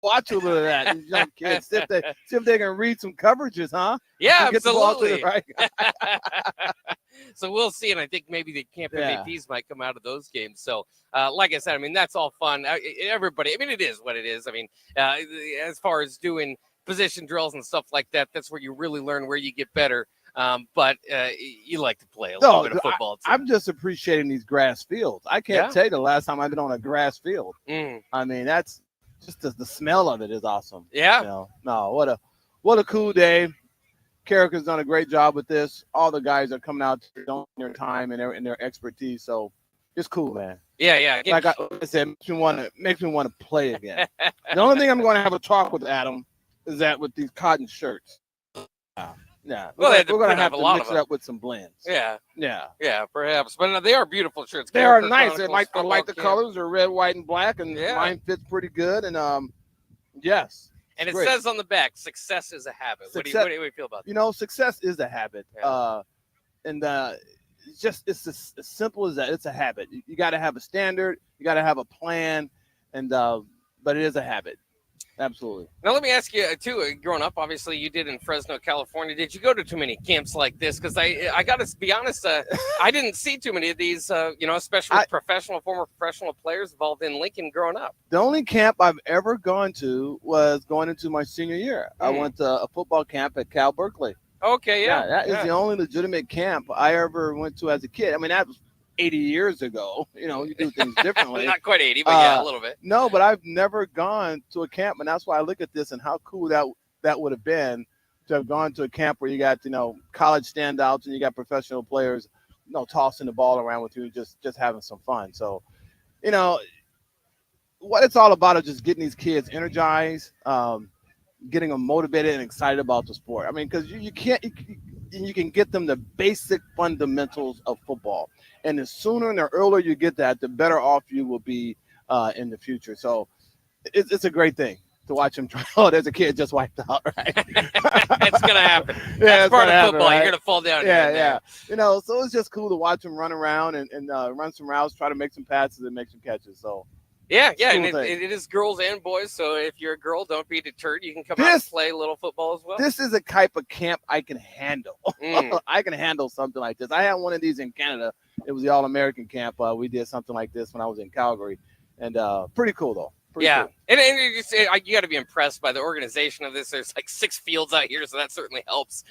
watch a little of that. These young kids, see if they can read some coverages, huh? Yeah, get absolutely. The ball to the right. So we'll see, and I think maybe the camp MVPs might come out of those games. So, like I said, I mean, that's all fun. Everybody, I mean, it is what it is. I mean, as far as doing position drills and stuff like that, that's where you really learn where you get better. But you like to play a little bit of football, too. I'm just appreciating these grass fields. I can't tell you the last time I've been on a grass field. I mean, that's just the smell of it is awesome. Yeah. You know? No, what a cool day. Carriker's done a great job with this. All the guys are coming out to their time and their expertise. So it's cool, man. Yeah. Like I said, makes me want to play again. The only thing I'm going to have a talk with Adam is that with these cotton shirts. Yeah. Well, we're going to have to mix it up with some blends. Yeah. Yeah, perhaps. But they are beautiful shirts. They are nice. I like the colors. They're red, white, and black, and mine fits pretty good. And yes. And it says on the back, success is a habit. What do you feel about that? You know, success is a habit. Yeah. It's as simple as that. It's a habit. You got to have a standard. You got to have a plan. And but it is a habit. Absolutely. Now, let me ask you, too, growing up, obviously, you did in Fresno, California. Did you go to too many camps like this? Because I got to be honest, I didn't see too many of these, especially former professional players involved in Lincoln growing up. The only camp I've ever gone to was going into my senior year. I went to a football camp at Cal Berkeley. Okay, yeah. That is the only legitimate camp I ever went to as a kid. I mean, that was 80 years ago. You know, you do things differently. Not quite 80, but a little bit. No, but I've never gone to a camp, and that's why I look at this and how cool that would have been to have gone to a camp where you got, college standouts and you got professional players, tossing the ball around with you, just having some fun. So, what it's all about is just getting these kids energized, getting them motivated and excited about the sport. I mean, because you can get them the basic fundamentals of football. And the sooner and the earlier you get that, the better off you will be in the future. So it's a great thing to watch him try. Oh, there's a kid just wiped out, right? It's going to happen. Yeah, that's part of football. Right? You're going to fall down. Yeah. So it's just cool to watch him run around and run some routes, try to make some passes and make some catches. So. Yeah, and it is girls and boys. So if you're a girl, don't be deterred. You can come out and play a little football as well. This is a type of camp I can handle. I can handle something like this. I had one of these in Canada. It was the All-American camp. We did something like this when I was in Calgary, and pretty cool though. Cool. And you got to be impressed by the organization of this. There's like 6 fields out here, so that certainly helps.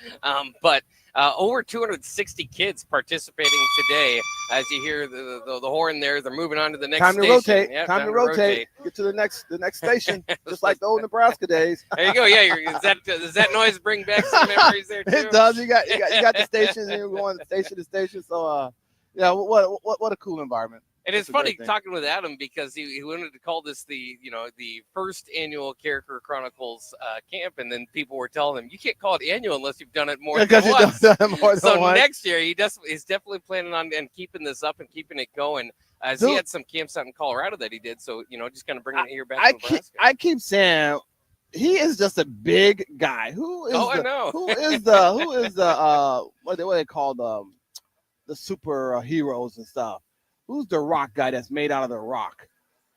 But over 260 kids participating today. As you hear the horn there, they're moving on to the next time station. To rotate. Yeah, time to rotate. Get to the next station, just like the old Nebraska days. There you go. Yeah, does that noise bring back some memories there too? It does. You got the stations, and you're going station to station. So what a cool environment. And it's funny talking with Adam because he wanted to call this the first annual Carriker Chronicles camp, and then people were telling him you can't call it annual unless you've done it more than once. So next year he's definitely planning on keeping this up and keeping it going. As he had some camps out in Colorado that he did, so just kind of bringing it here back to Nebraska. I keep saying he is just a big guy. I know. Who is the what they call the superheroes and stuff? Who's the rock guy that's made out of the rock?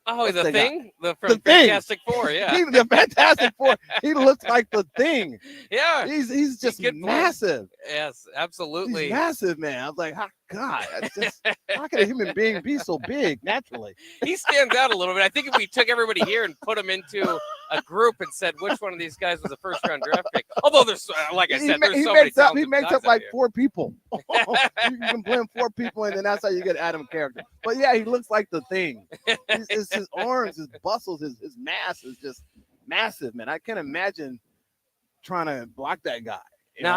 Oh, the Thing? From Fantastic Four, yeah. The Fantastic Four. He looks like the Thing. Yeah. He's just massive. Yes, absolutely. He's massive, man. I was like, God, how can a human being be so big naturally? He stands out a little bit. I think if we took everybody here and put them into a group and said which one of these guys was a first-round draft pick, although there's, like I said, there's so many he makes up like 4 people. You can blend 4 people, and then that's how you get Adam Carriker. But yeah, he looks like the Thing. His arms, his muscles, his mass is just massive, man. I can't imagine trying to block that guy. And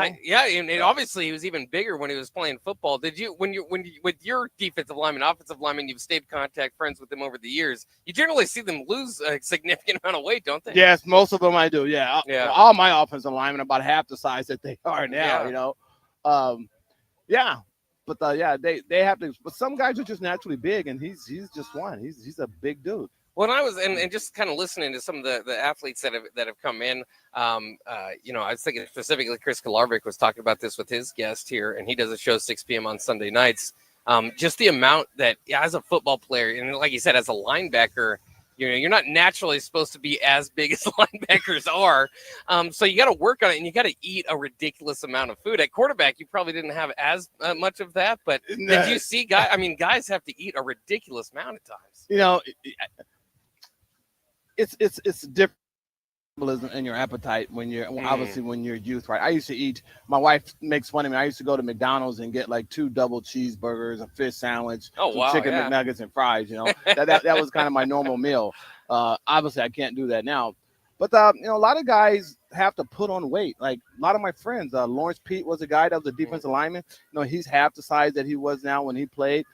obviously he was even bigger when he was playing football. Did you, when you with your defensive lineman, offensive lineman, you've stayed contact friends with them over the years. You generally see them lose a significant amount of weight, don't they? Yes, most of them I do. Yeah. All my offensive linemen are about half the size that they are now. But they have to. But some guys are just naturally big, and he's just one. He's a big dude. When I was and just kind of listening to some of the athletes that have come in, I was thinking specifically Chris Kalarvik was talking about this with his guest here, and he does a show 6 p.m. on Sunday nights. Just the amount that as a football player and like you said, as a linebacker, you're not naturally supposed to be as big as linebackers are. So you got to work on it, and you got to eat a ridiculous amount of food. At quarterback, you probably didn't have as much of that, but did you see guys? I mean, guys have to eat a ridiculous amount at times. It's different in your appetite when you're obviously when you're youth, right? I used to eat. My wife makes fun of me. I used to go to McDonald's and get like 2 double cheeseburgers, a fish sandwich, some chicken McNuggets, and fries. That was kind of my normal meal. Obviously, I can't do that now. But a lot of guys have to put on weight. Like a lot of my friends, Lawrence Pete was a guy that was a defensive lineman. He's half the size that he was now when he played.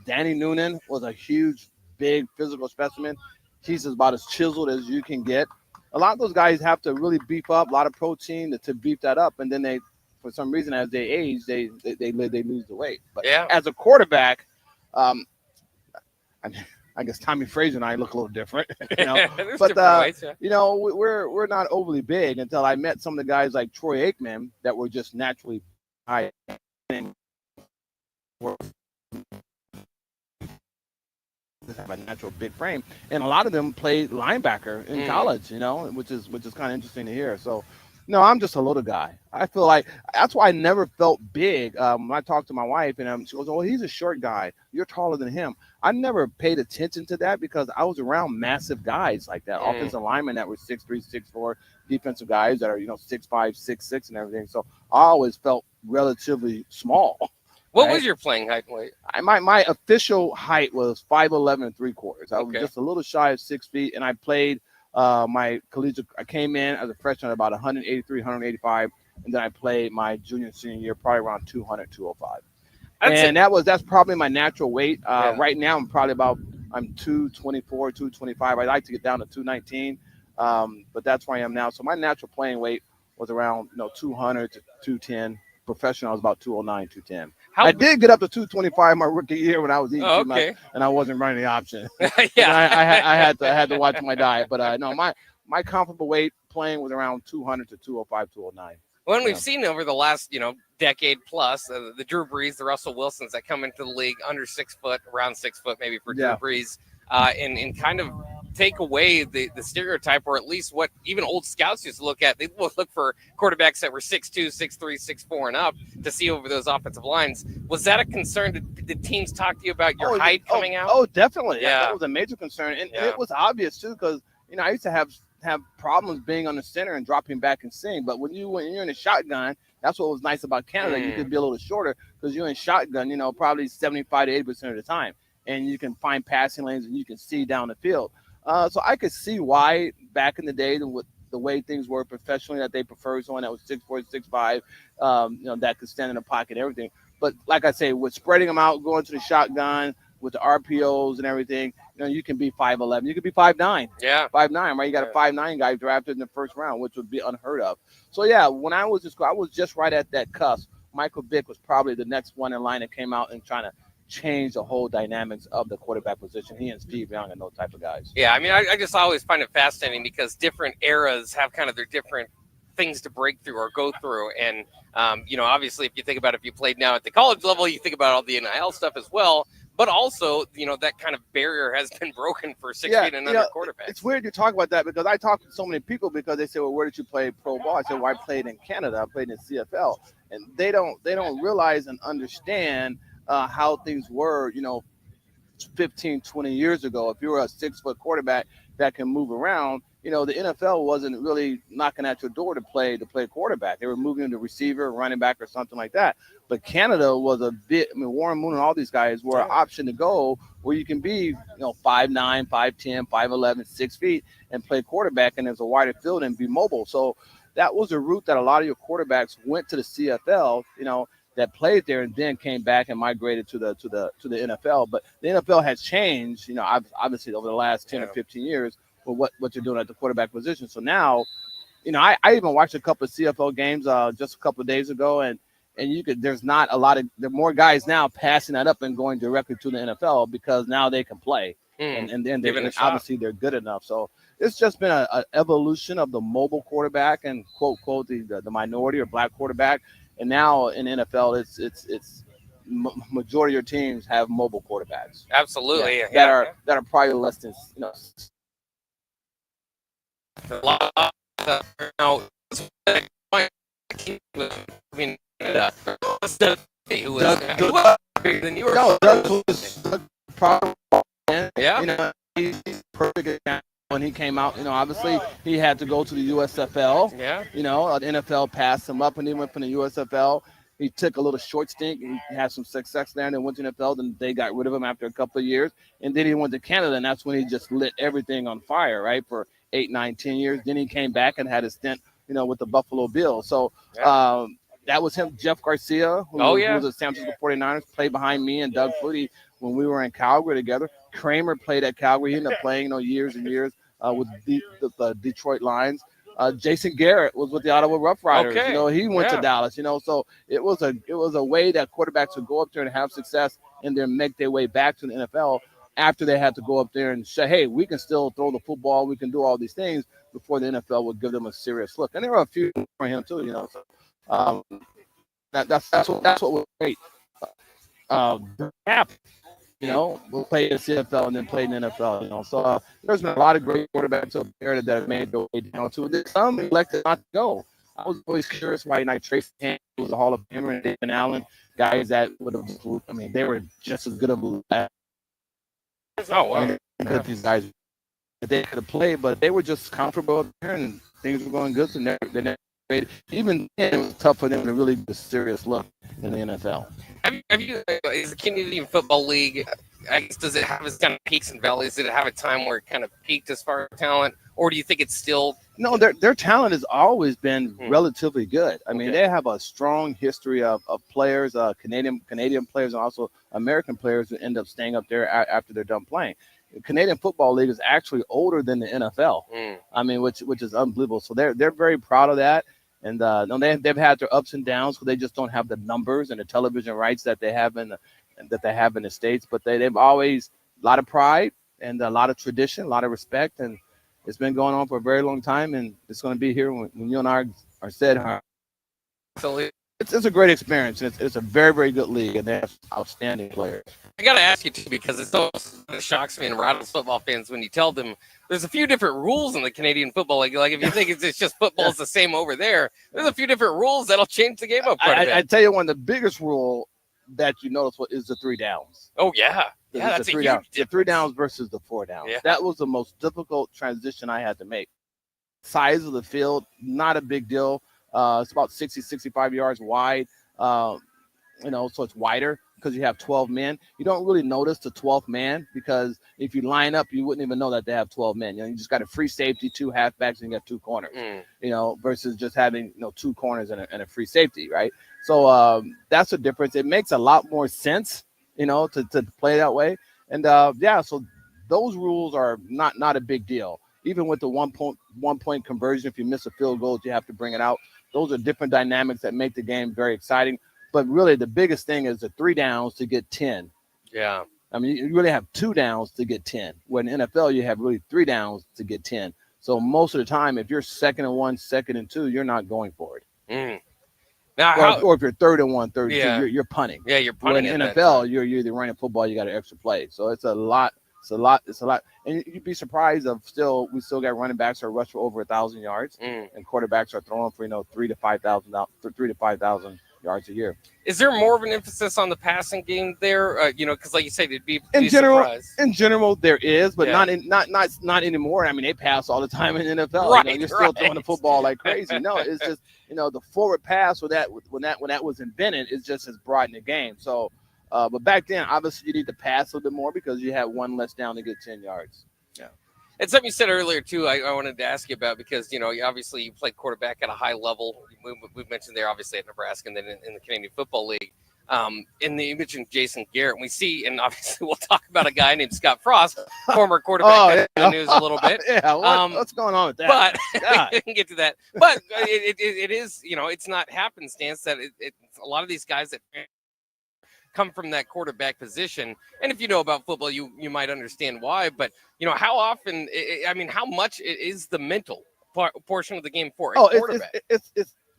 Danny Noonan was a huge, big physical specimen. He's about as chiseled as you can get. A lot of those guys have to really beef up, a lot of protein to beef that up, and then they, for some reason, as they age, they lose the weight. But as a quarterback, I guess Tommy Frazier and I look a little different, but we're not overly big until I met some of the guys like Troy Aikman that were just naturally high. Have a natural big frame, and a lot of them played linebacker in college, which is kind of interesting to hear. So, no, I'm just a little guy. I feel like that's why I never felt big. When I talked to my wife, and she goes, "Oh, he's a short guy. You're taller than him." I never paid attention to that because I was around massive guys like that, offensive linemen that were 6'3", 6'4", defensive guys that are 6'5", 6'6", and everything. So I always felt relatively small. What was your playing height and weight? My official height was 5'11" 3/4. I was just a little shy of 6 feet, and I played my collegiate. I came in as a freshman at about 183, 185, and then I played my junior and senior year probably around 200, 205. That's probably my natural weight. Right now, I'm 224, 225. I'd like to get down to 219, but that's where I am now. So my natural playing weight was around 200 to 210. Professional, I was about 209, 210. I did get up to 225 my rookie year when I was eating too much, and I wasn't running the option. I had to watch my diet, but no, my comfortable weight playing was around 200 to 205, 209. Well, we've seen over the last decade plus the Drew Brees, the Russell Wilsons that come into the league under 6 foot, around 6 foot maybe for Drew Brees, and kind of take away the stereotype, or at least what even old scouts used to look at. They would look for quarterbacks that were 6'2", 6'3", 6'4", and up to see over those offensive lines. Was that a concern? Did teams talk to you about your height coming out? Oh, definitely. Yeah, that was a major concern, and it was obvious too because I used to have problems being on the center and dropping back and seeing. But when you're in a shotgun, that's what was nice about Canada. You could be a little shorter because you're in shotgun. Probably 75 to 80% of the time, and you can find passing lanes and you can see down the field. So I could see why back in the day, with the way things were professionally, that they preferred someone that was 6'4", 6'5", that could stand in the pocket and everything. But like I say, with spreading them out, going to the shotgun, with the RPOs and everything, you can be 5'11", you could be 5'9". Yeah, 5'9", right? You got a 5'9" guy drafted in the first round, which would be unheard of. So yeah, when I was just right at that cusp. Michael Vick was probably the next one in line that came out and trying to change the whole dynamics of the quarterback position. He and Steve Young and those type of guys. Yeah, I mean, I just always find it fascinating because different eras have kind of their different things to break through or go through. And, obviously, if you think about it, if you played now at the college level, you think about all the NIL stuff as well. But also, that kind of barrier has been broken for 6 feet and under quarterbacks. It's weird you talk about that because I talk to so many people because they say, well, where did you play pro ball? I said, well, I played in Canada. I played in CFL. And they don't realize and understand how things were, 15, 20 years ago. If you were a 6 foot quarterback that can move around, the NFL wasn't really knocking at your door to play quarterback. They were moving to receiver, running back, or something like that. But Canada was a bit. Warren Moon and all these guys were an option to go where you can be, 5'9", 5'10", 5'11", 6 feet and play quarterback, and there's a wider field and be mobile. So that was a route that a lot of your quarterbacks went to the CFL, that played there and then came back and migrated to the NFL. But the NFL has changed, obviously over the last 10 or 15 years with what you're doing at the quarterback position. So now, I even watched a couple of CFL games just a couple of days ago, and there's not a lot of there are more guys now passing that up and going directly to the NFL because now they can play and then obviously they're good enough. So it's just been an evolution of the mobile quarterback and quote the minority or black quarterback. And now in NFL, it's majority of your teams have mobile quarterbacks. Absolutely, that are probably less than A lot of stuff now. I mean, who was bigger than you? No, Doug was probably, yeah. you know, he's perfect when he came out. You know, obviously he had to go to the USFL. Yeah. You know, the NFL passed him up, and he went from the USFL. He took a little short stint. He had some success there, and then went to the NFL. Then they got rid of him after a couple of years, and then he went to Canada, and that's when he just lit everything on fire, right, for 8, 9, 10 years. Then he came back and had a stint, you know, with the Buffalo Bills. So that was him. Jeff Garcia, who was at San Francisco 49ers, played behind me and Doug Flutie when we were in Calgary together. Kramer played at Calgary. He ended up playing, you know, years and years with the Detroit Lions. Jason Garrett was with the Ottawa Rough Riders. Okay. You know, he went to Dallas. You know, so it was a way that quarterbacks would go up there and have success and then make their way back to the NFL after they had to go up there and say, hey, we can still throw the football, we can do all these things before the NFL would give them a serious look. And there were a few for him too. You know, so that's what was great. You know, we'll play in the CFL and then play in the NFL. You know, so there's been a lot of great quarterbacks up there that have made their way down to it. Some elected not to go. I was always curious why Tracy Ham was a Hall of Famer and David Allen, guys that would have. I mean, they were just as good of a. Oh wow! These guys, they could have played, but they were just comfortable up there and things were going good. So they never made. Even then, it was tough for them to really get a serious look in the NFL. Have you is the Canadian Football League, I guess, does it have its kind of peaks and valleys? Did it have a time where it kind of peaked as far as talent, or do you think it's still? No, their talent has always been relatively good. I mean, they have a strong history of players, Canadian players, and also American players who end up staying up there after they're done playing. The Canadian Football League is actually older than the NFL. I mean, which is unbelievable. So they're very proud of that. And they've had their ups and downs because they just don't have the numbers and the television rights that they have in the States. But they've always a lot of pride and a lot of tradition, a lot of respect, and it's been going on for a very long time. And it's going to be here when you and I are said. It's a great experience. It's a very, very good league, and they have outstanding players. I got to ask you, too, because it shocks me and rattles football fans when you tell them there's a few different rules in the Canadian Football League. Like, if you think it's just football is the same over there, there's a few different rules that'll change the game up quite a bit. I tell you, one of the biggest rule that you notice is the 3 downs. Oh, yeah. Yeah, that's a huge difference. The 3 downs versus the 4 downs. Yeah. That was the most difficult transition I had to make. Size of the field, not a big deal. It's about 60, 65 yards wide, so it's wider because you have 12 men. You don't really notice the 12th man because if you line up, you wouldn't even know that they have 12 men. You just got a free safety, 2 halfbacks, and you got 2 corners, versus just having, 2 corners and a free safety, right? So that's the difference. It makes a lot more sense, to play that way. And, so those rules are not a big deal. Even with the 1 point conversion, if you miss a field goal, you have to bring it out. Those are different dynamics that make the game very exciting. But really, the biggest thing is the 3 downs to get 10. Yeah. I mean, you really have 2 downs to get 10. When in NFL, you have really 3 downs to get 10. So most of the time, if you're 2nd and 1, 2nd and 2, you're not going for it. Now, or if you're 3rd and 1, 3rd and 2, you're punting. Yeah, you're punting. When in NFL, you're either running football, you got an extra play. So it's a lot. It's a lot. And you'd be surprised we still got running backs that rush for over 1,000 yards, and quarterbacks are throwing for 3,000 to 5,000 yards a year. Is there more of an emphasis on the passing game there? Because like you said, it'd be in general there is, but not anymore. I mean, they pass all the time in the NFL. Right, you're still throwing the football like crazy. No, it's just the forward pass when that was invented, it just has broadened the game. So. But back then, obviously, you need to pass a little bit more because you have 1 less down to get 10 yards. Yeah. And something you said earlier, too, I wanted to ask you about because, obviously you played quarterback at a high level. We've mentioned there, obviously, at Nebraska and then in the Canadian Football League. You mentioned Jason Garrett. We see, and obviously we'll talk about a guy named Scott Frost, former quarterback in the news a little bit. Yeah, what's going on with that? But we can get to that. But it is, it's not happenstance that it's a lot of these guys that come from that quarterback position. And if you know about football, you might understand why. But, how often, how much is the mental portion of the game for a quarterback?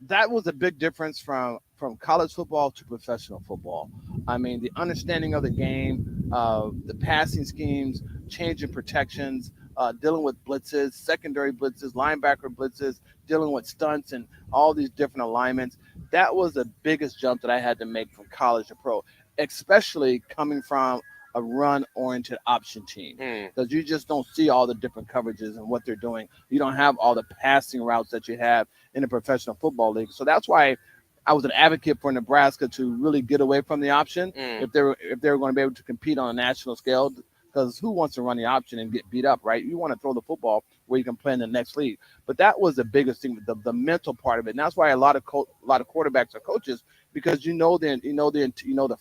That was a big difference from college football to professional football. I mean, the understanding of the game, the passing schemes, changing protections, dealing with blitzes, secondary blitzes, linebacker blitzes, dealing with stunts and all these different alignments. That was the biggest jump that I had to make from college to pro, especially coming from a run-oriented option team, Mm. because you just don't see all the different coverages and what they're doing. You don't have all the passing routes that you have in the professional football league. So that's why I was an advocate for Nebraska to really get away from the option Mm. if they were going to be able to compete on a national scale. Because who wants to run the option and get beat up, right? You want to throw the football where you can play in the next league. But that was the biggest thing, the mental part of it. And that's why a lot of quarterbacks are coaches, because you know the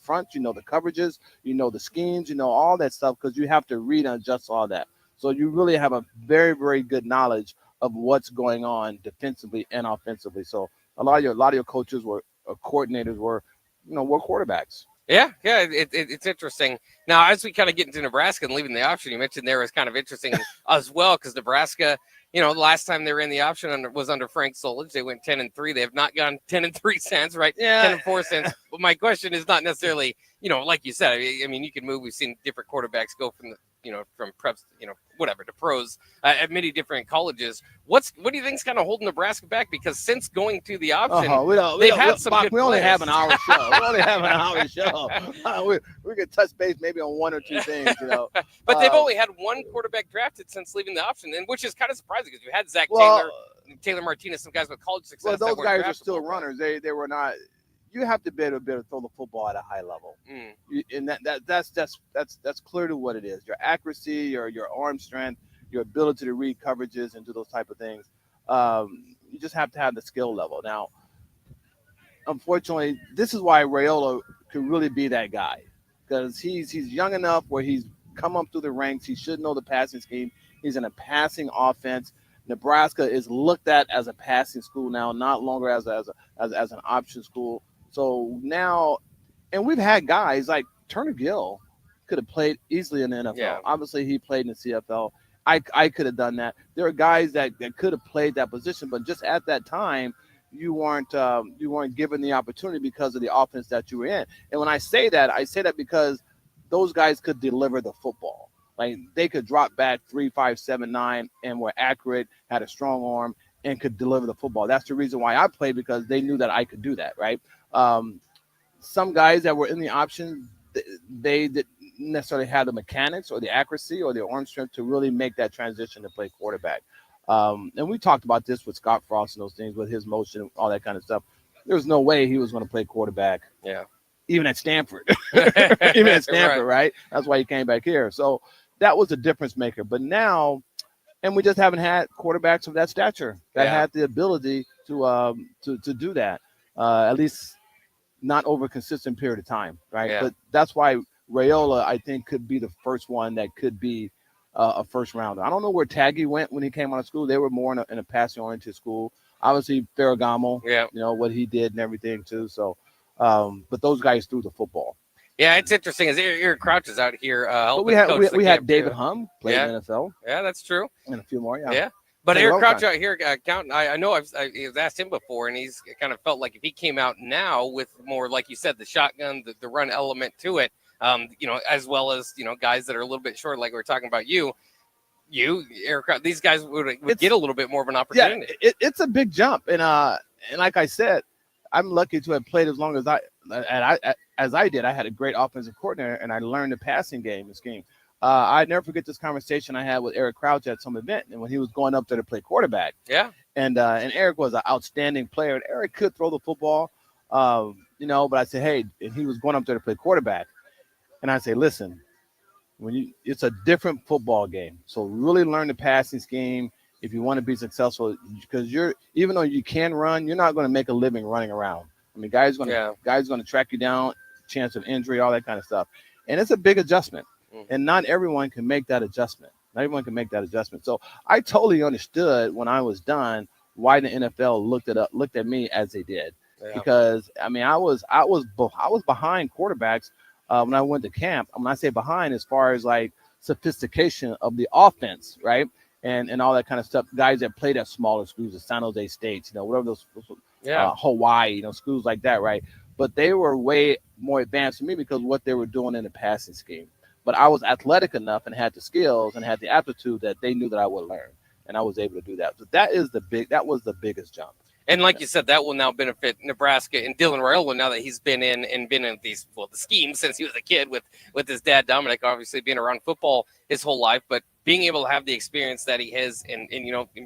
fronts, you know the coverages, you know the schemes, you know all that stuff, because you have to read and adjust all that. So you really have a very, very good knowledge of what's going on defensively and offensively. So a lot of your coaches were coordinators were quarterbacks. Yeah, yeah, it's interesting. Now, as we kind of get into Nebraska and leaving the option, you mentioned there was kind of interesting as well, because Nebraska, the last time they were in the option was under Frank Solich. They went 10-3. They have not gone 10-3 since, right? Yeah. 10-4 since. But my question is not necessarily, like you said. I mean, you can move. We've seen different quarterbacks go from from preps, whatever, to pros at many different colleges. What do you think is kind of holding Nebraska back? Because since going to the option, they've had some good we only players. have an hour show. We only have an hour show. We could touch base maybe on one or two things. But they've only had one quarterback drafted since leaving the option, and which is kind of surprising because you had Zach Taylor Martinez, some guys with college success. Well, those guys are still draftable. runners. They were not. You have to be able to throw the football at a high level, and that's clearly what it is. Your accuracy, your arm strength, your ability to read coverages and do those type of things. You just have to have the skill level. Now, unfortunately, this is why Raiola could really be that guy, because he's young enough where he's come up through the ranks. He should know the passing scheme. He's in a passing offense. Nebraska is looked at as a passing school now, not longer as an option school. So now, and we've had guys like Turner Gill could have played easily in the NFL. Yeah. Obviously, he played in the CFL. I could have done that. There are guys that could have played that position, but just at that time, you weren't given the opportunity because of the offense that you were in. And when I say that because those guys could deliver the football. Like they could drop back 3, 5, 7, 9, and were accurate, had a strong arm, and could deliver the football. That's the reason why I played, because they knew that I could do that, right? Some guys that were in the option, they didn't necessarily have the mechanics or the accuracy or the arm strength to really make that transition to play quarterback. And we talked about this with Scott Frost and those things, with his motion, all that kind of stuff. There was no way he was going to play quarterback. Yeah. Even at Stanford. Even at Stanford, right? That's why he came back here. So that was a difference maker. But now, and we just haven't had quarterbacks of that stature that had the ability to do that, at least not over a consistent period of time, right? Yeah. But that's why Raiola, I think, could be the first one that could be a first rounder. I don't know where Taggy went when he came out of school. They were more in a passing oriented school. Obviously, Ferragamo, what he did and everything too. So, but those guys threw the football. Yeah, it's interesting. As Eric Crouch is out here, but we had David Hum played in the NFL. Yeah, that's true. And a few more. Yeah. But Eric Crouch out here, counting. I know I've asked him before, and he's kind of felt like if he came out now with more, like you said, the shotgun, the run element to it, as well as guys that are a little bit short, like we were talking about Eric Crouch, these guys would get a little bit more of an opportunity. Yeah, it's a big jump, and like I said, I'm lucky to have played as long as I did. I had a great offensive coordinator, and I learned the passing game and scheme. I never forget this conversation I had with Eric Crouch at some event, and when he was going up there to play quarterback. Yeah. And Eric was an outstanding player, and Eric could throw the football, but I said, hey, and he was going up there to play quarterback, and I say, listen, it's a different football game, so really learn the passing scheme if you want to be successful, because even though you can run, you're not going to make a living running around. I mean, guys going to track you down, chance of injury, all that kind of stuff, and it's a big adjustment. And not everyone can make that adjustment. So I totally understood when I was done why the NFL looked at me as they did, because I mean I was behind quarterbacks when I went to camp. When I say behind, as far as like sophistication of the offense, right, and all that kind of stuff. Guys that played at smaller schools, the San Jose States, whatever those, Hawaii, schools like that, right. But they were way more advanced than me because of what they were doing in the passing scheme. but I was athletic enough and had the skills and had the aptitude that they knew that I would learn, and I was able to do that. So that was the biggest jump. And like you said, that will now benefit Nebraska and Dylan Railwood now that he's been in the schemes since he was a kid with his dad, Dominic, obviously being around football his whole life, but being able to have the experience that he has. And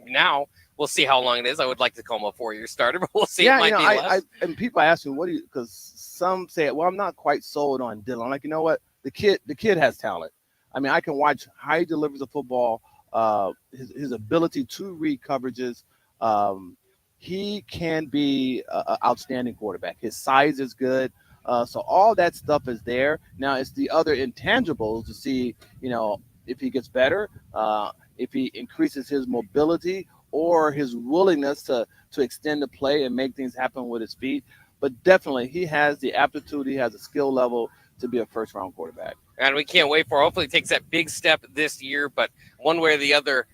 now we'll see how long it is. I would like to call him a 4-year starter, but we'll see. Yeah, it might be less. And people ask me, because some say, well, I'm not quite sold on Dylan. I'm like, you know what? The kid has talent. I mean, I can watch how he delivers the football, his ability to read coverages. He can be an outstanding quarterback. His size is good. So all that stuff is there. Now it's the other intangibles to see, if he gets better, if he increases his mobility or his willingness to extend the play and make things happen with his feet. But definitely he has the aptitude, he has a skill level to be a first-round quarterback. And we can't wait for it. Hopefully he takes that big step this year, but one way or the other,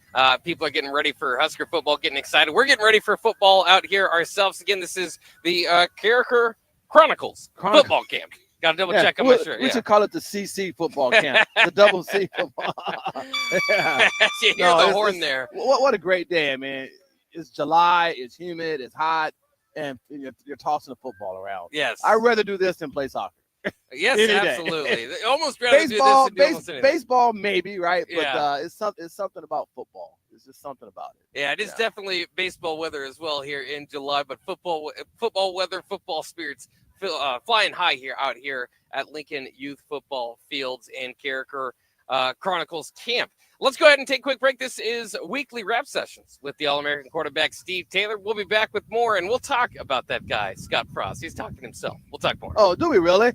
people are getting ready for Husker football, getting excited. We're getting ready for football out here ourselves. Again, this is the Carriker Chronicles football camp. Got to double check on my shirt. We should call it the CC football camp, the double C football. Yeah. You hear the horn there. What a great day, man. It's July, it's humid, it's hot, and you're tossing the football around. Yes. I'd rather do this than play soccer. Yes, absolutely. Almost rather baseball, do this than do almost anything. Baseball, maybe, right? Yeah. But it's something about football. It's just something about it. Yeah, it is definitely baseball weather as well here in July, but football weather, football spirits flying high out here at Lincoln Youth Football Fields and Carriker Chronicles Camp. Let's go ahead and take a quick break. This is Weekly Rap Sessions with the All-American quarterback, Steve Taylor. We'll be back with more, and we'll talk about that guy, Scott Frost. He's talking himself. We'll talk more. Oh, do we really?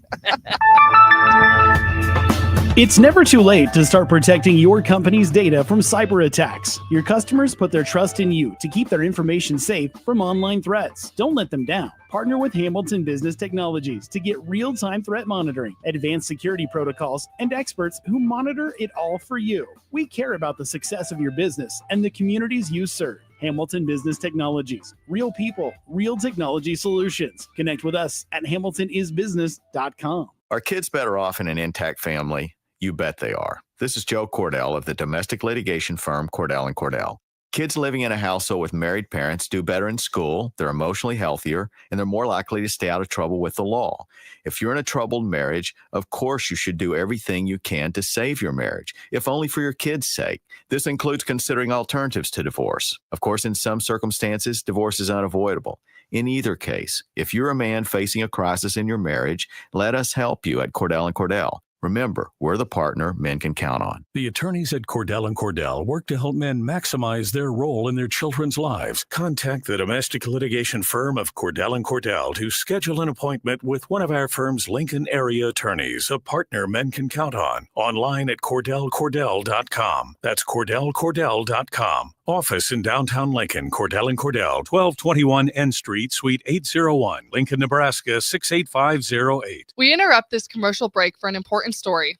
It's never too late to start protecting your company's data from cyber attacks. Your customers put their trust in you to keep their information safe from online threats. Don't let them down. Partner with Hamilton Business Technologies to get real-time threat monitoring, advanced security protocols, and experts who monitor it all for you. We care about the success of your business and the communities you serve. Hamilton Business Technologies. Real people, real technology solutions. Connect with us at hamiltonisbusiness.com. Are kids better off in an intact family? You bet they are. This is Joe Cordell of the domestic litigation firm Cordell & Cordell. Kids living in a household with married parents do better in school, they're emotionally healthier, and they're more likely to stay out of trouble with the law. If you're in a troubled marriage, of course you should do everything you can to save your marriage, if only for your kids' sake. This includes considering alternatives to divorce. Of course, in some circumstances, divorce is unavoidable. In either case, if you're a man facing a crisis in your marriage, let us help you at Cordell & Cordell. Remember, we're the partner men can count on. The attorneys at Cordell & Cordell work to help men maximize their role in their children's lives. Contact the domestic litigation firm of Cordell & Cordell to schedule an appointment with one of our firm's Lincoln area attorneys, a partner men can count on. Online at CordellCordell.com. That's CordellCordell.com. Office in downtown Lincoln, Cordell & Cordell, 1221 N Street, Suite 801, Lincoln, Nebraska, 68508. We interrupt this commercial break for an important story.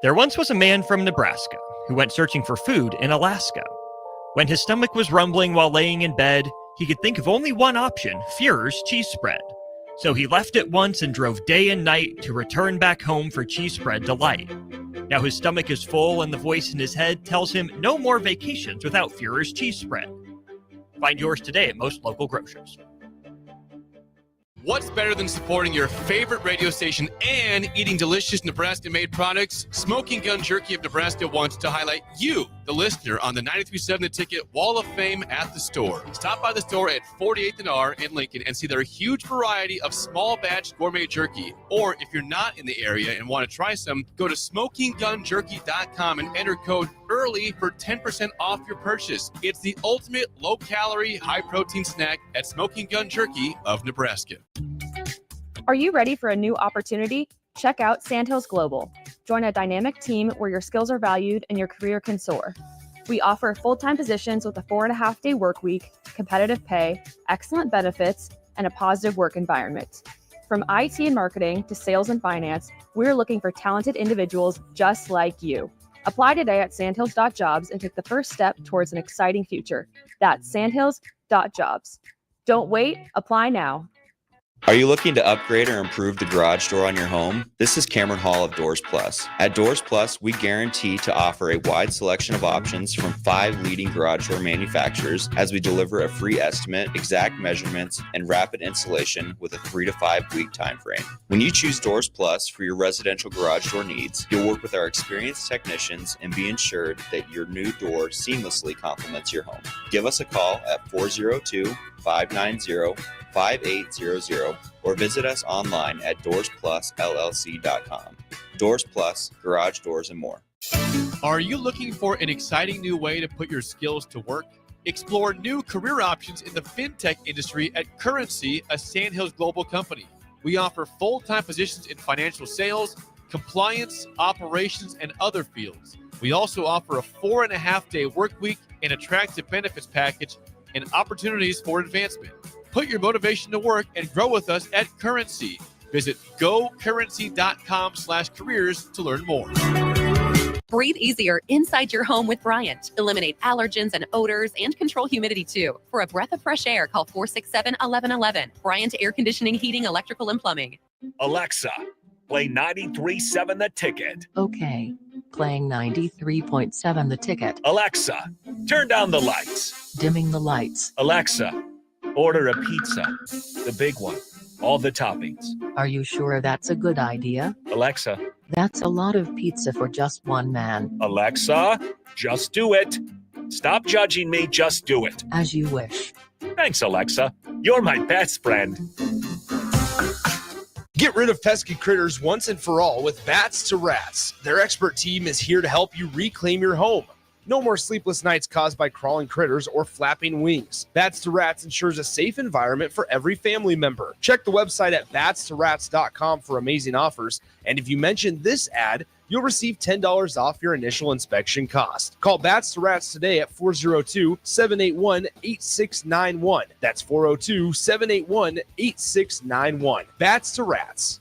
There once was a man from Nebraska who went searching for food in Alaska. When his stomach was rumbling while laying in bed, he could think of only one option, Führer's cheese spread. So he left at once and drove day and night to return back home for cheese spread delight. Now his stomach is full and the voice in his head tells him no more vacations without Führer's cheese spread. Find yours today at most local grocers. What's better than supporting your favorite radio station and eating delicious Nebraska-made products? Smoking Gun Jerky of Nebraska wants to highlight you, the listener, on the 93.7 The Ticket Wall of Fame at the store. Stop by the store at 48th and R in Lincoln and see their huge variety of small batch gourmet jerky. Or if you're not in the area and want to try some, go to smokinggunjerky.com and enter code EARLY for 10% off your purchase. It's the ultimate low-calorie, high-protein snack at Smoking Gun Jerky of Nebraska. Are you ready for a new opportunity? Check out Sandhills Global. Join a dynamic team where your skills are valued and your career can soar. We offer full-time positions with a 4.5-day work week, competitive pay, excellent benefits, and a positive work environment. From IT and marketing to sales and finance, we're looking for talented individuals just like you. Apply today at sandhills.jobs and take the first step towards an exciting future. That's sandhills.jobs. Don't wait, apply now. Are you looking to upgrade or improve the garage door on your home? This is Cameron Hall of Doors Plus. At Doors Plus, we guarantee to offer a wide selection of options from 5 leading garage door manufacturers as we deliver a free estimate, exact measurements, and rapid installation with a 3 to 5 week time frame. When you choose Doors Plus for your residential garage door needs, you'll work with our experienced technicians and be ensured that your new door seamlessly complements your home. Give us a call at 402-590-5800 or visit us online at doorsplusllc.com. Doors Plus, garage doors, and more. Are you looking for an exciting new way to put your skills to work? Explore new career options in the fintech industry at Currency, a Sandhills Global company. We offer full-time positions in financial sales, compliance, operations, and other fields. We also offer a 4.5-day work week, an attractive benefits package, and opportunities for advancement. Put your motivation to work and grow with us at Currency. Visit gocurrency.com/careers to learn more. Breathe easier inside your home with Bryant. Eliminate allergens and odors and control humidity too. For a breath of fresh air, call 467-1111. Bryant Air Conditioning, Heating, Electrical, and Plumbing. Alexa, play 93.7 The Ticket. Okay. Playing 93.7 The Ticket. Alexa, turn down the lights. Dimming the lights. Alexa, order a pizza. The big one. All the toppings. Are you sure that's a good idea? Alexa. That's a lot of pizza for just one man. Alexa, just do it. Stop judging me, just do it. As you wish. Thanks, Alexa. You're my best friend. Get rid of pesky critters once and for all with Bats to Rats. Their expert team is here to help you reclaim your home. No more sleepless nights caused by crawling critters or flapping wings. Bats to Rats ensures a safe environment for every family member. Check the website at batstorats.com for amazing offers. And if you mention this ad, you'll receive $10 off your initial inspection cost. Call Bats to Rats today at 402-781-8691. That's 402-781-8691. Bats to Rats.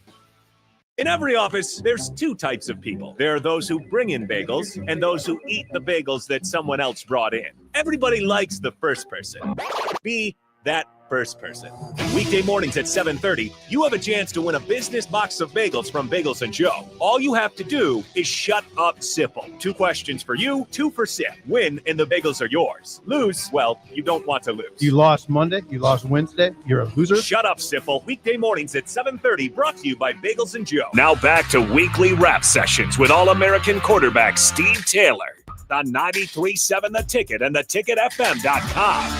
In every office, there's 2 types of people. There are those who bring in bagels and those who eat the bagels that someone else brought in. Everybody likes the first person. Be that first person. Weekday mornings at 7:30, you have a chance to win a business box of bagels from Bagels & Joe. All you have to do is shut up, Sipple. 2 questions for you, 2 for Sip. Win, and the bagels are yours. Lose, well, you don't want to lose. You lost Monday, you lost Wednesday, you're a loser. Shut up, Sipple. Weekday mornings at 7:30, brought to you by Bagels & Joe. Now back to weekly rap sessions with All-American quarterback Steve Taylor on 93.7 The Ticket and theticketfm.com.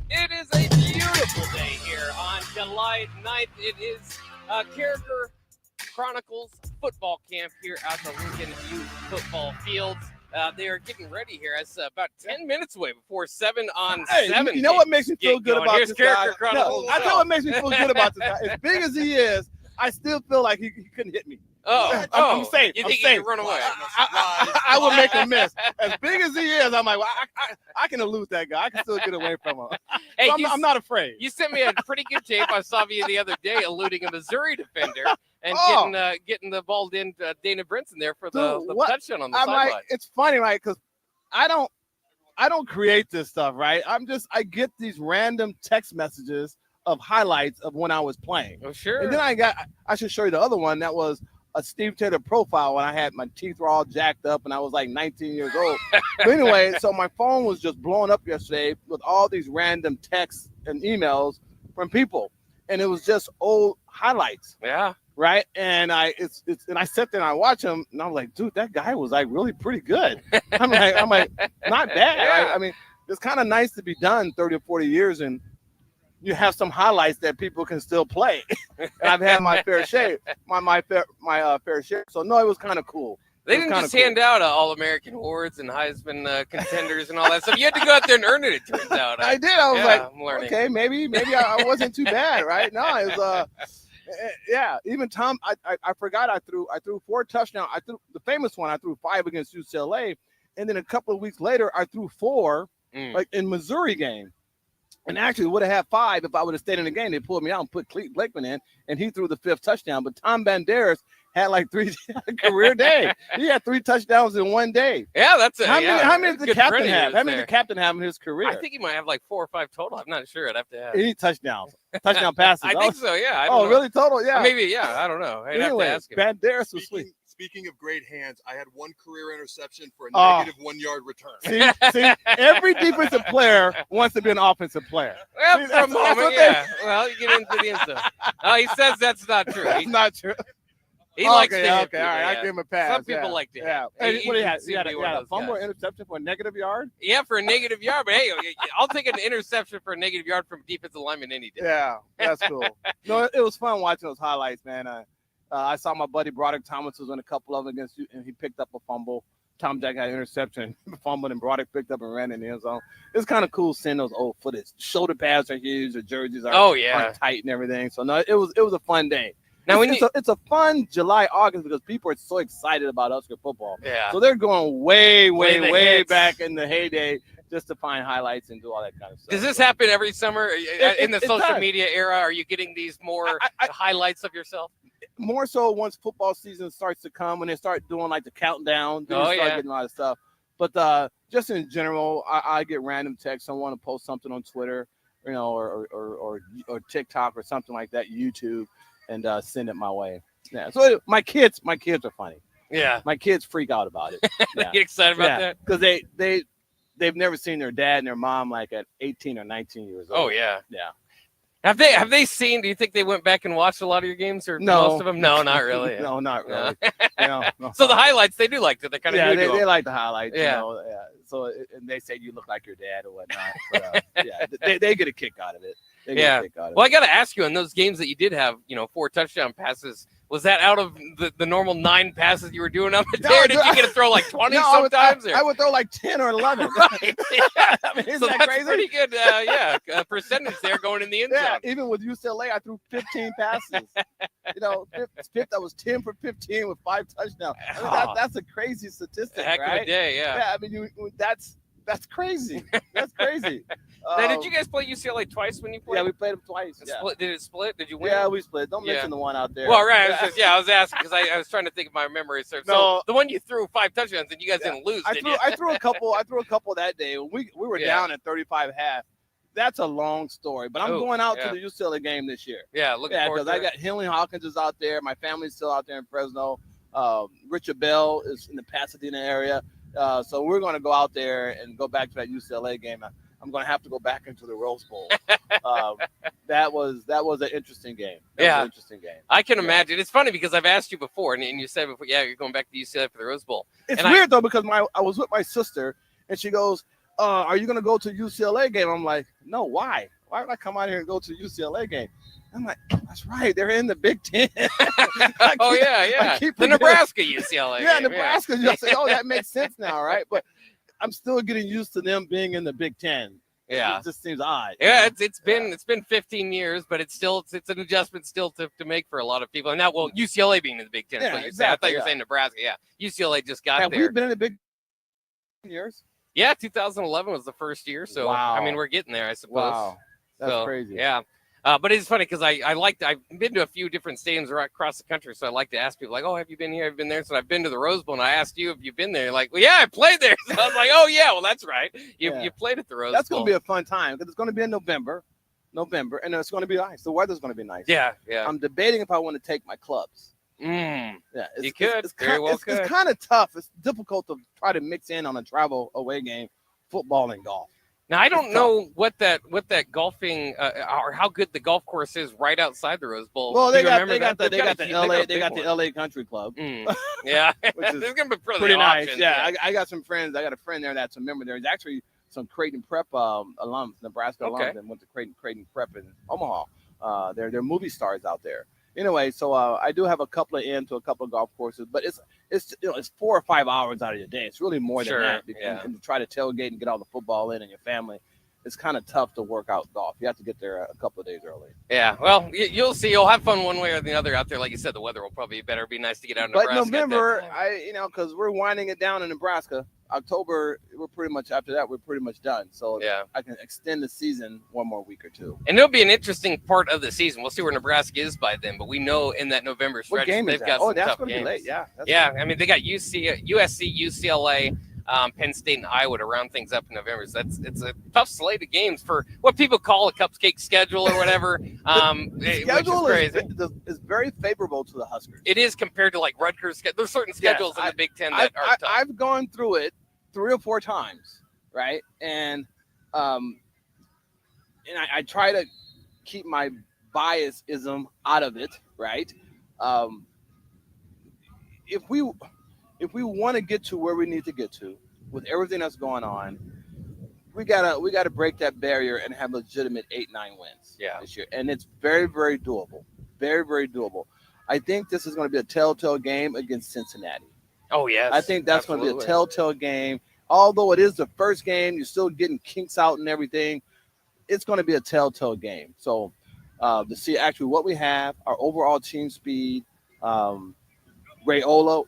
It is a beautiful day here on July 9th. It is Carriker Chronicles football camp here at the Lincoln Youth Football Fields. They are getting ready here. It's about 10 minutes away before 7 on 7. You know what makes me feel good about Here's this guy? Carriker Chronicles. No, I know what makes me feel good about this guy. As big as he is, I still feel like he couldn't hit me. I'm safe. You I'm think safe. you can run away? I would make him miss. As big as he is, I'm like, well, I can elude that guy. I can still get away from him. Hey, So I'm not afraid. You sent me a pretty good tape. I saw you the other day eluding a Missouri defender and getting the ball in Dana Brinson there for the touchdown on the sideline. Like, it's funny, right? Because I don't create this stuff, right? I get these random text messages of highlights of when I was playing. Oh, sure. And then I should show you the other one that was a Steve Taylor profile when I had my teeth were all jacked up and I was like 19 years old. But anyway, so my phone was just blowing up yesterday with all these random texts and emails from people. And it was just old highlights. Yeah. Right. And I sat there and I watched him and I'm like, dude, that guy was like really pretty good. I'm like, not bad. Yeah. I mean, it's kind of nice to be done 30 or 40 years and you have some highlights that people can still play. And I've had my fair share, my fair share. So no, it was kind of cool. They didn't just hand out All-American awards and Heisman contenders and all that stuff. You had to go out there and earn it. It turns out. I did. I was like, I'm learning. Okay, maybe I wasn't too bad, right? No, it was yeah. Even Tom, I forgot I threw 4 touchdowns. I threw the famous one. I threw 5 against UCLA, and then a couple of weeks later, I threw 4 like in Missouri game. And actually would have had 5 if I would have stayed in the game. They pulled me out and put Clete Blakeman in, and he threw the 5th touchdown. But Tom Banderas had like 3 career day. He had 3 touchdowns in one day. Yeah, that's how many that's did a the good captain friend of have? yours How many there. did the captain have in his career? I think he might have like 4 or 5 total. I'm not sure. I'd have to have. Any touchdowns? Touchdown passes. I think so. Yeah. I don't know. Really? Total? Yeah. Maybe. Yeah. I don't know. I'd have to ask him. Banderas was sweet. Speaking of great hands, I had 1 career interception for a negative 1 yard return. See, every defensive player wants to be an offensive player. Well, See, for a that's moment, what yeah. Well, you get into the end zone. Oh, he says that's not true. That's not true. He likes to hit Okay, people, all right, I yeah. give him a pass. Some people like to hit. Yeah. He- Hey, what do you he have? seemed You to had be one of a those fumble or guys. interception for a negative yard? Yeah, for a negative yard. But hey, I'll take an interception for a negative yard from a defensive lineman any day. Yeah, that's cool. No, it was fun watching those highlights, man. I saw my buddy Broderick Thomas was in a couple of them against you, and he picked up a fumble. Tom Jack had an interception, fumbled, and Broderick picked up and ran in the end zone. It's kind of cool seeing those old footage. Shoulder pads are huge, the jerseys are, are tight and everything. So no, it was a fun day. Now it's a fun July, August because people are so excited about Husker football. Yeah. So they're going way hits. back in the heyday just to find highlights and do all that kind of stuff. Does this happen every summer in the it social does. media era? Are you getting these more highlights of yourself? More so once football season starts to come, when they start doing like the countdown, then Oh, you start yeah. getting a lot of stuff. But just in general, I get random texts. Someone to post something on Twitter, or TikTok or something like that, YouTube, and send it my way. Yeah. So my kids are funny. Yeah. My kids freak out about it. Yeah. You excited about that? Because they've never seen their dad and their mom like at 18 or 19 years old. Oh yeah. Yeah. Have they seen? Do you think they went back and watched a lot of your games, or No. most of them? No, not really. No, not really. No. So the highlights, they do like it. They kind of they like the highlights. Yeah. Yeah. So and they say you look like your dad or whatnot. But, they get a kick out of it. They get a kick out of Well, I it. got to ask you, in those games that you did have, 4 touchdown passes, was that out of the normal 9 passes you were doing up there? Or did you get to throw like 20 sometimes? I would throw like 10 or 11. Right. I mean, isn't So that that's crazy? pretty good, percentage there going in the end zone. Yeah, even with UCLA, I threw 15 passes. Fifth, I was 10 for 15 with 5 touchdowns. I mean, that's a crazy statistic, Heck right? of a day, yeah. Yeah, I mean, that's crazy. That's crazy. Now, did you guys play UCLA twice when you played? Yeah, we played them twice. Yeah. Did it split? Did you win? Yeah, we split. Don't mention the one out there. Well, right. I was asking because I was trying to think of my memory. So No. the one you threw 5 touchdowns and you guys didn't lose, did you? I threw a couple. I threw a couple that day. We were down at 35 half. That's a long story, but I'm going out to the UCLA game this year. Yeah, looking forward because to I got Henley Hawkins is out there. My family's still out there in Fresno. Richard Bell is in the Pasadena area. So we're going to go out there and go back to that UCLA game. I'm going to have to go back into the Rose Bowl. That was an interesting game. That was an interesting game. I can imagine. It's funny because I've asked you before, and you said before, you're going back to UCLA for the Rose Bowl. It's weird though because I was with my sister and she goes, "Are you going to go to UCLA game?" I'm like, "No, why? Why would I come out here and go to UCLA game?" I'm like, "That's right, they're in the Big Ten." The Nebraska UCLA. Yeah, game, Nebraska. You say, "Oh, that makes sense now, right?" But I'm still getting used to them being in the Big Ten. Yeah, it just seems odd. Yeah, it's been 15 years, but it's an adjustment still to make for a lot of people. And now, UCLA being in the Big Ten. Yeah, Is what you're exactly, saying. I thought you were yeah. saying Nebraska. Yeah, UCLA just got Have there. we been in the Big years? Yeah, 2011 was the first year. So Wow. I mean, we're getting there, I suppose. Wow, that's So, crazy. Yeah. But it's funny because I've been to a few different stadiums right across the country, so I like to ask people like, "Oh, have you been here? Have you been there?" So I've been to the Rose Bowl, and I asked you if you've been there. You're like, "Well, yeah, I played there." So I was like, "Oh, yeah, well, that's right. You played at the Rose That's Bowl." going to be a fun time because it's going to be in November, and it's going to be nice. The weather's going to be nice. Yeah. I'm debating if I want to take my clubs. Yeah, you could. Very well could. It's kind of tough. It's difficult to try to mix in on a travel away game, football and golf. Now I don't know what that golfing or how good the golf course is right outside the Rose Bowl. Well, Do they you got remember that? the LA Country Club. Yeah, which is there's gonna be pretty nice. options, Yeah, I got some friends. I got a friend there that's a member. There's actually some Creighton Prep alums, Nebraska alums, that went to Creighton Prep in Omaha. They're movie stars out there. Anyway, so I do have a couple of golf courses, but it's 4 or 5 hours out of your day. It's really more than that. And to try to tailgate and get all the football in and your family, it's kind of tough to work out golf. You have to get there a couple of days early. Yeah, well, you'll see. You'll have fun one way or the other out there. Like you said, the weather will probably be better. It'd be nice to get out in But Nebraska. November, because we're winding it down in Nebraska. October, we're pretty much after that. We're pretty much done. So yeah, I can extend the season one more week or two. And it'll be an interesting part of the season. We'll see where Nebraska is by then. But we know in that November stretch they've got some that's tough going to games. be late. Yeah. Yeah. I mean, they got USC, UCLA. Penn State and Iowa to round things up in November. So it's a tough slate of games for what people call a cupcake schedule or whatever. The schedule is very favorable to the Huskers. It is compared to like Rutgers. There's certain schedules in the Big Ten that are tough. I've gone through it 3 or 4 times, right? And I try to keep my biasism out of it, right? If we want to get to where we need to get to with everything that's going on, we gotta break that barrier and have legitimate 8-9 wins this year. And it's very, very doable. Very, very doable. I think this is going to be a telltale game against Cincinnati. Oh, yes. I think that's going to be a telltale game. Although it is the first game, you're still getting kinks out and everything. It's going to be a telltale game. So to see actually what we have, our overall team speed, Raiola,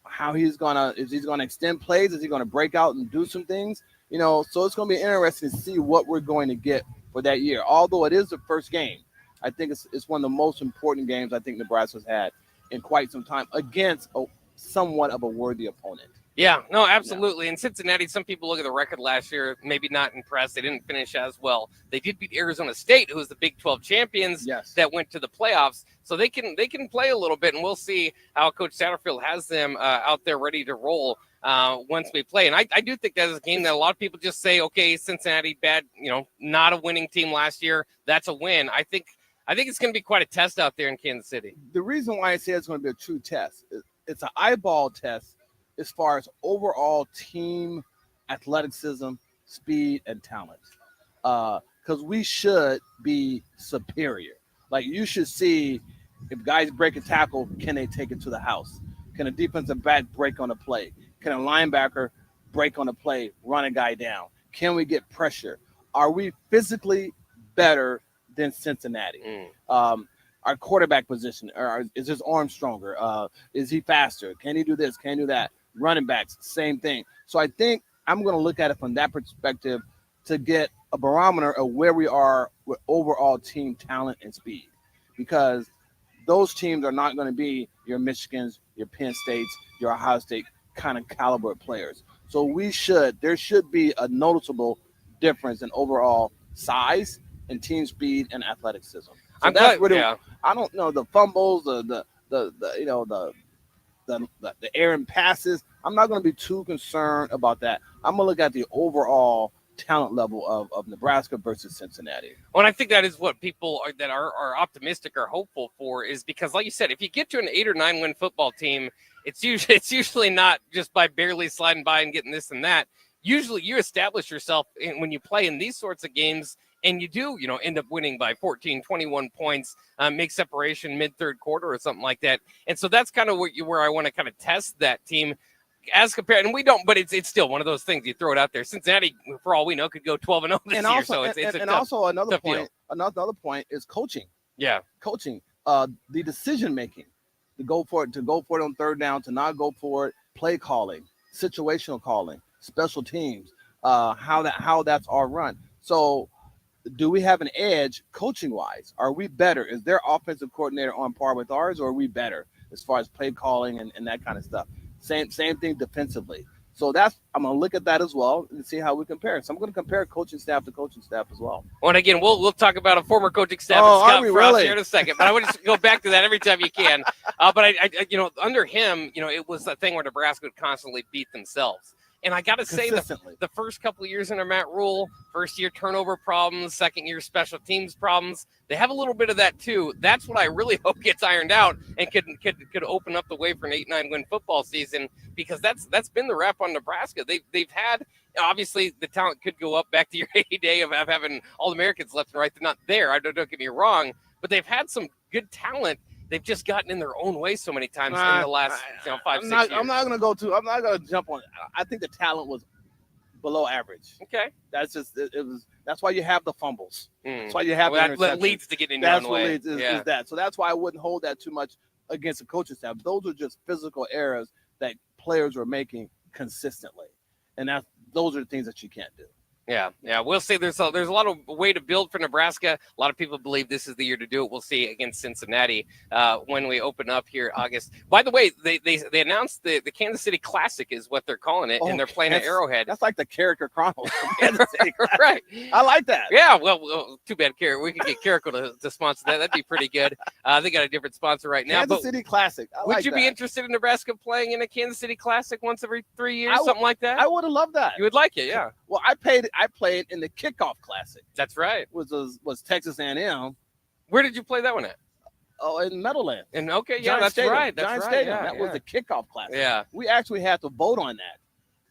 how is he gonna extend plays? Is he gonna break out and do some things? So it's gonna be interesting to see what we're going to get for that year. Although it is the first game, I think it's one of the most important games I think Nebraska's had in quite some time against somewhat of a worthy opponent. Yeah, no, absolutely. Yeah. And Cincinnati, some people look at the record last year, maybe not impressed. They didn't finish as well. They did beat Arizona State, who was the Big 12 champions that went to the playoffs. So they can play a little bit, and we'll see how Coach Satterfield has them out there ready to roll once we play. And I do think that is a game that a lot of people just say, okay, Cincinnati, bad, not a winning team last year. That's a win. I think it's going to be quite a test out there in Kansas City. The reason why I say it's going to be a true test, it's an eyeball test as far as overall team athleticism, speed, and talent. Because we should be superior. Like, you should see if guys break a tackle, can they take it to the house? Can a defensive back break on a play? Can a linebacker break on a play, run a guy down? Can we get pressure? Are we physically better than Cincinnati? Our quarterback position, is his arm stronger? Is he faster? Can he do this? Can he do that? Running backs, same thing. So I think I'm going to look at it from that perspective to get a barometer of where we are with overall team talent and speed, because those teams are not going to be your Michigans, your Penn States, your Ohio State kind of caliber players. So there should be a noticeable difference in overall size and team speed and athleticism. So I don't know the fumbles, the errant passes. I'm not going to be too concerned about that. I'm going to look at the overall talent level of Nebraska versus Cincinnati. Well, and I think that is what people that are optimistic or hopeful for, is because, like you said, if you get to an 8 or 9 win football team, it's usually not just by barely sliding by and getting this and that. Usually you establish yourself when you play in these sorts of games, and you do, end up winning by 14, 21 points, make separation mid-third quarter or something like that. And so that's kind of where I want to kind of test that team as compared. And we don't, but it's still one of those things. You throw it out there. Cincinnati, for all we know, could go 12-0 this year. So another point. Another point is coaching. Yeah, coaching. The decision making, to go for it on third down, to not go for it, play calling, situational calling, special teams, how that's all run. So, do we have an edge coaching wise? Are we better? Is their offensive coordinator on par with ours, or are we better as far as play calling and that kind of stuff? Same thing defensively. So I'm going to look at that as well and see how we compare. So I'm going to compare coaching staff to coaching staff as well. Well, and again, we'll talk about a former coaching staff, Scott Frost, here in a second. But I want to go back to that every time you can. But I under him, it was a thing where Nebraska would constantly beat themselves. And I got to say, the first couple of years under Matt Rule, first year turnover problems, second year special teams problems, they have a little bit of that too. That's what I really hope gets ironed out and could open up the way for an 8-9 win football season, because that's been the rep on Nebraska. They've had, obviously the talent could go up back to your heyday of having All-Americans left and right. They're not there. Don't get me wrong, but they've had some good talent. They've just gotten in their own way so many times in the last 5-6 years. I'm not going to jump on it. I think the talent was below average. Okay. That's just that's why you have the fumbles. That's why you have Well, the that interceptions. leads to getting your That's own what way. leads is that. So that's why I wouldn't hold that too much against the coaching staff. Those are just physical errors that players are making consistently, and those are the things that you can't do. Yeah. We'll see. There's a lot of way to build for Nebraska. A lot of people believe this is the year to do it. We'll see against Cincinnati when we open up here August. By the way, they announced the Kansas City Classic is what they're calling it, and they're playing at Arrowhead. That's like the Carriker Chronicles. Kansas City Classic. Right. I like that. Yeah. Well, too bad Carriker. We could get Carriker to sponsor that. That'd be pretty good. They got a different sponsor right now. Kansas City Classic. Would you be interested in Nebraska playing in a Kansas City Classic once every 3 years, something like that? I would have loved that. You would like it, yeah. Well, I played in the Kickoff Classic. That's right. Was Texas A&M. Where did you play that one at? Oh, in Meadowlands. And okay, yeah, Giant that's Stadium. right. Giant Stadium. That was the Kickoff Classic. Yeah. We actually had to vote on that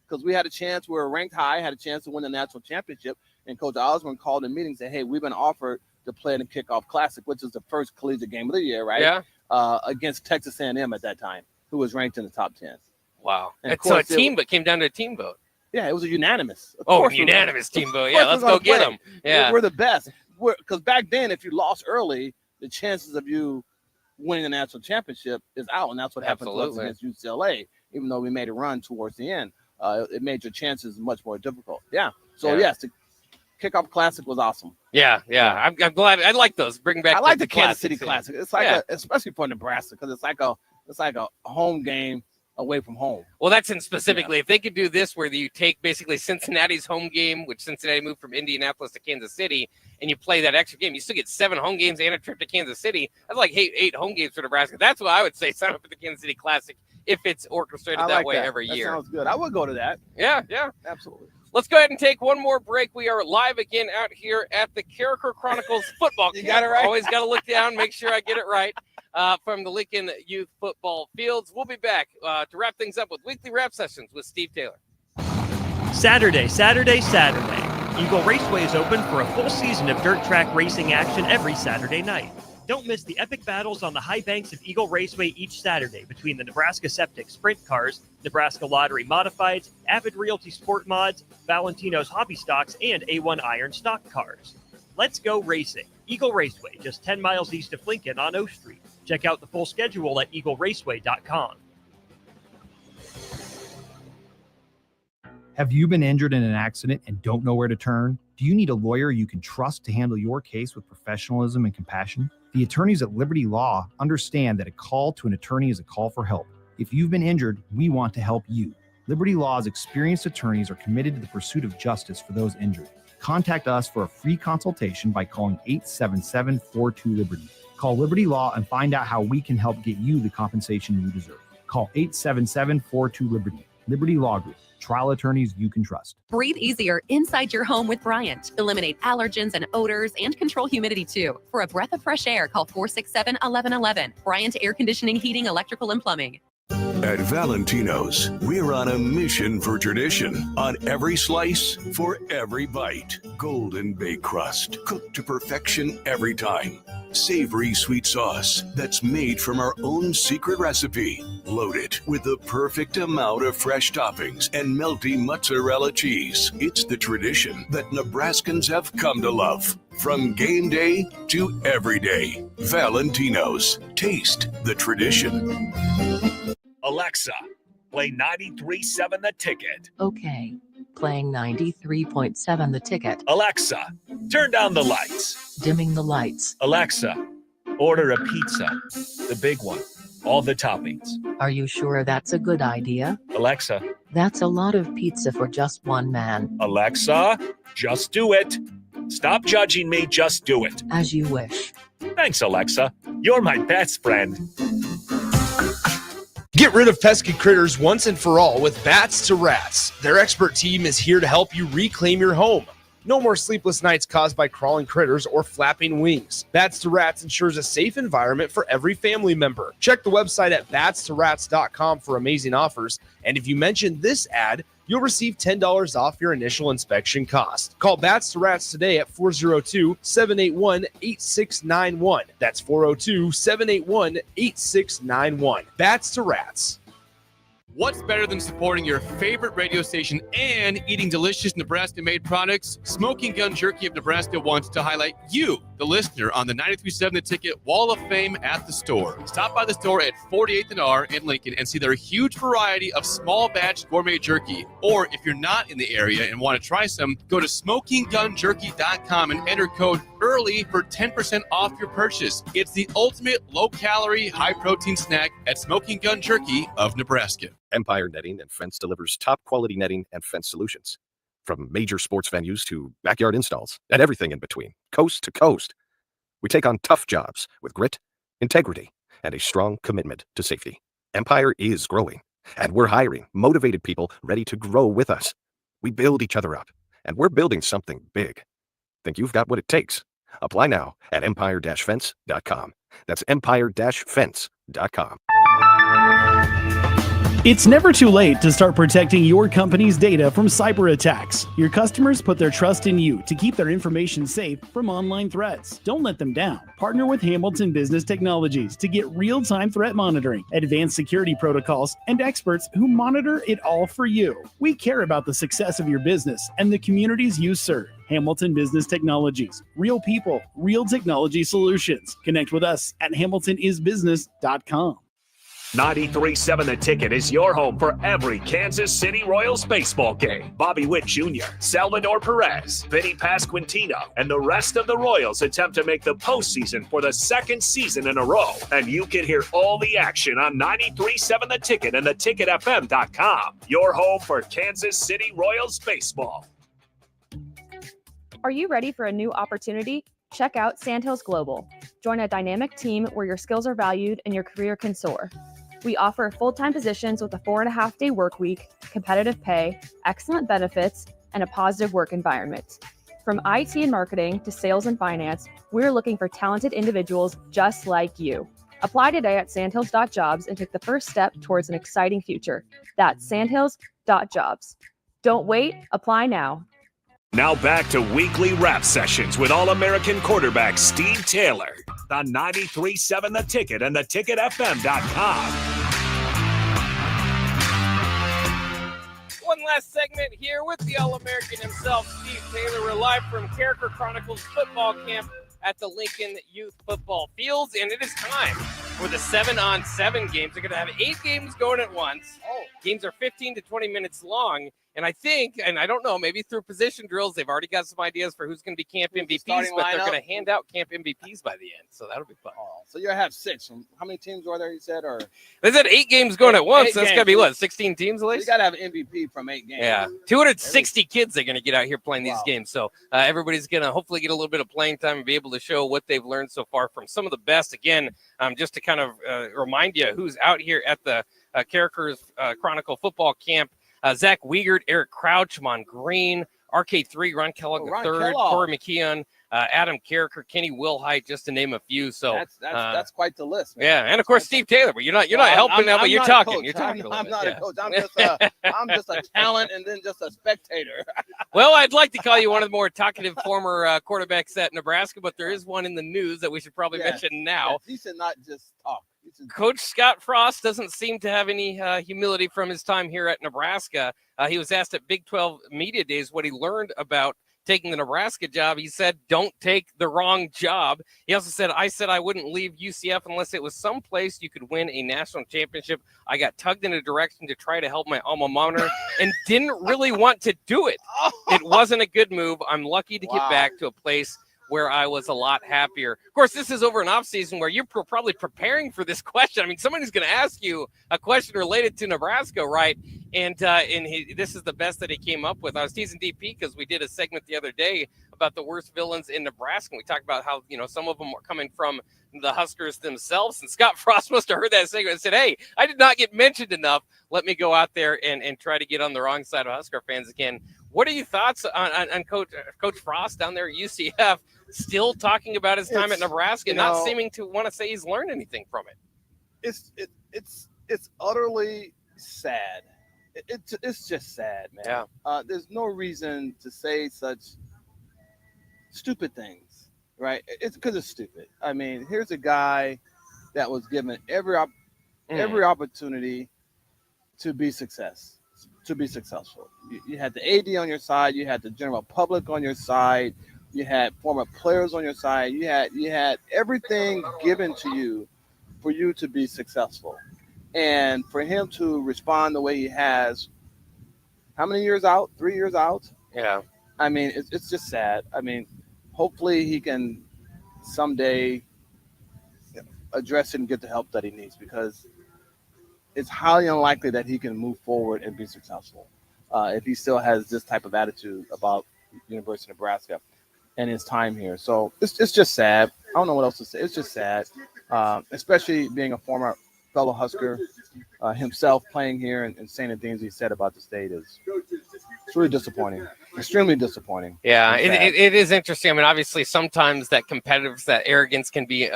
because we had a chance. We were ranked high, had a chance to win the national championship, and Coach Osborne called a meeting and said, "Hey, we've been offered to play in the Kickoff Classic, which is the first collegiate game of the year, right? Yeah. Against Texas A&M at that time, who was ranked in the top 10. Wow. And So but came down to a team vote. Yeah, it was a unanimous. Unanimous team vote. Yeah, let's go get them. Yeah, we're the best. Because back then, if you lost early, the chances of you winning the national championship is out, and that's what happened to us against UCLA. Even though we made a run towards the end, it made your chances much more difficult. Yeah. So yes, the Kickoff Classic was awesome. Yeah. I'm glad. I like those. Bring back. I like the Kansas classics, City yeah. Classic. It's like especially for Nebraska, because it's like a home game away from home. Well, that's specifically if they could do this where you take basically Cincinnati's home game, which Cincinnati moved from Indianapolis to Kansas City, and you play that extra game, you still get 7 home games and a trip to Kansas City. That's like 8 home games for Nebraska. That's what I would say. Sign up for the Kansas City Classic if it's orchestrated that way every year. That sounds good. I would go to that. Yeah, absolutely. Let's go ahead and take one more break. We are live again out here at the Carriker Chronicles football camp. You got it right. Always got to look down, make sure I get it right. From the Lincoln Youth Football Fields. We'll be back to wrap things up with weekly rap sessions with Steve Taylor. Saturday. Eagle Raceway is open for a full season of dirt track racing action every Saturday night. Don't miss the epic battles on the high banks of Eagle Raceway each Saturday between the Nebraska Septic Sprint Cars, Nebraska Lottery Modifieds, Avid Realty Sport Mods, Valentino's Hobby Stocks, and A1 Iron Stock Cars. Let's go racing. Eagle Raceway, just 10 miles east of Lincoln on O Street. Check out the full schedule at eagleraceway.com. Have you been injured in an accident and don't know where to turn? Do you need a lawyer you can trust to handle your case with professionalism and compassion? The attorneys at Liberty Law understand that a call to an attorney is a call for help. If you've been injured, we want to help you. Liberty Law's experienced attorneys are committed to the pursuit of justice for those injured. Contact us for a free consultation by calling 877-42-LIBERTY. Call Liberty Law and find out how we can help get you the compensation you deserve. Call 877-42-LIBERTY. Liberty Law Group. Trial attorneys you can trust. Breathe easier inside your home with Bryant. Eliminate allergens and odors and control humidity too. For a breath of fresh air, call 467-1111. Bryant Air Conditioning, Heating, Electrical, and Plumbing. At Valentino's, we're on a mission for tradition. On every slice, for every bite. Golden baked crust, cooked to perfection every time. Savory sweet sauce that's made from our own secret recipe. Loaded with the perfect amount of fresh toppings and melty mozzarella cheese. It's the tradition that Nebraskans have come to love. From game day to every day. Valentino's. Taste the tradition. Alexa, play 93.7 The Ticket. Okay. Playing 93.7 The Ticket. Alexa, turn down the lights. Dimming the lights. Alexa, order a pizza. The big one. All the toppings. Are you sure that's a good idea? Alexa. That's a lot of pizza for just one man. Alexa, just do it. Stop judging me, just do it. As you wish. Thanks, Alexa. You're my best friend. Get rid of pesky critters once and for all with Bats to Rats. Their expert team is here to help you reclaim your home. No more sleepless nights caused by crawling critters or flapping wings. Bats to Rats ensures a safe environment for every family member. Check the website at batstoRats.com for amazing offers. And if you mention this ad, you'll receive $10 off your initial inspection cost. Call Bats to Rats today at 402-781-8691. That's 402-781-8691. Bats to Rats. What's better than supporting your favorite radio station and eating delicious Nebraska-made products? Smoking Gun Jerky of Nebraska wants to highlight you, the listener, on the 93.7 The Ticket Wall of Fame at the store. Stop by the store at 48th and R in Lincoln and see their huge variety of small batch gourmet jerky. Or if you're not in the area and want to try some, go to smokinggunjerky.com and enter code EARLY for 10% off your purchase. It's the ultimate low-calorie, high-protein snack at Smoking Gun Jerky of Nebraska. Empire Netting and Fence delivers top-quality netting and fence solutions. From major sports venues to backyard installs and everything in between, coast to coast. We take on tough jobs with grit, integrity, and a strong commitment to safety. Empire is growing, and we're hiring motivated people ready to grow with us. We build each other up, and we're building something big. Think you've got what it takes? Apply now at empire-fence.com. That's empire-fence.com. It's never too late to start protecting your company's data from cyber attacks. Your customers put their trust in you to keep their information safe from online threats. Don't let them down. Partner with Hamilton Business Technologies to get real-time threat monitoring, advanced security protocols, and experts who monitor it all for you. We care about the success of your business and the communities you serve. Hamilton Business Technologies. Real people, real technology solutions. Connect with us at hamiltonisbusiness.com. 93.7 The Ticket is your home for every Kansas City Royals baseball game. Bobby Witt Jr., Salvador Perez, Vinny Pasquantino, and the rest of the Royals attempt to make the postseason for the second season in a row. And you can hear all the action on 93.7 The Ticket and theticketfm.com. Your home for Kansas City Royals baseball. Are you ready for a new opportunity? Check out Sandhills Global. Join a dynamic team where your skills are valued and your career can soar. We offer full-time positions with a 4.5-day work week, competitive pay, excellent benefits, and a positive work environment. From IT and marketing to sales and finance, we're looking for talented individuals just like you. Apply today at sandhills.jobs and take the first step towards an exciting future. That's sandhills.jobs. Don't wait, apply now. Now back to weekly rap sessions with All-American quarterback Steve Taylor on 93.7 The Ticket and theticketfm.com. One last segment here with the All-American himself, Steve Taylor. We're live from Carriker Chronicles football camp at the Lincoln Youth Football Fields, and it is time for the 7-on-7 games. They're going to have 8 games going at once. Games are 15 to 20 minutes long. And I think, and I don't know, maybe through position drills, they've already got some ideas for who's going to be camp MVPs, but they're going to hand out camp MVPs by the end. So that'll be fun. So you'll have 6. How many teams are there, you said? Or they said 8 games going at once. So that's got to be, what, 16 teams at least? You got to have an MVP from 8 games. Yeah. 260 kids they're going to get out here playing these games. So everybody's going to hopefully get a little bit of playing time and be able to show what they've learned so far from some of the best. Again, just to kind of remind you who's out here at the Carriker's Chronicle football camp. Zach Wiegert, Eric Crouch, Mon Green, RK3, Ron Kellogg III, Corey McKeon, Adam Carriker, Kenny Wilhite, just to name a few. So that's quite the list, man. Yeah, and of course Steve Taylor. But you're not helping now, but you're talking. You're talking. I'm not a coach. I'm just a talent and then just a spectator. Well, I'd like to call you one of the more talkative former quarterbacks at Nebraska, but there is one in the news that we should probably mention now. Yes. He should not just talk. Coach Scott Frost doesn't seem to have any humility from his time here at Nebraska. He was asked at Big 12 Media Days what he learned about taking the Nebraska job. He said, don't take the wrong job. He also said, I said I wouldn't leave UCF unless it was someplace you could win a national championship. I got tugged in a direction to try to help my alma mater and didn't really want to do it. It wasn't a good move. I'm lucky to get back to a place where I was a lot happier. Of course, this is over an off season where you're probably preparing for this question. I mean, somebody's going to ask you a question related to Nebraska, right? And this is the best that he came up with. I was teasing DP because we did a segment the other day about the worst villains in Nebraska. And we talked about how, some of them are coming from the Huskers themselves. And Scott Frost must have heard that segment and said, hey, I did not get mentioned enough. Let me go out there and try to get on the wrong side of Husker fans again. What are your thoughts on Coach Frost down there at UCF, still talking about his time at Nebraska, not seeming to want to say he's learned anything from it? It's utterly sad. It's just sad, man. Yeah. There's no reason to say such stupid things, right? It's because it's stupid. I mean, here's a guy that was given every opportunity to be successful. You had the AD on your side, you had the general public on your side, you had former players on your side, you had everything given to you for you to be successful. And for him to respond the way he has, how many years out? 3 years out? Yeah. I mean, it's just sad. I mean, hopefully he can someday address it and get the help that he needs, because it's highly unlikely that he can move forward and be successful if he still has this type of attitude about University of Nebraska and his time here. So it's just sad. I don't know what else to say. It's just sad, especially being a former fellow Husker himself, playing here and saying the things he said about the state it's really disappointing, extremely disappointing. Yeah, it is interesting. I mean, obviously, sometimes that competitive, that arrogance can be,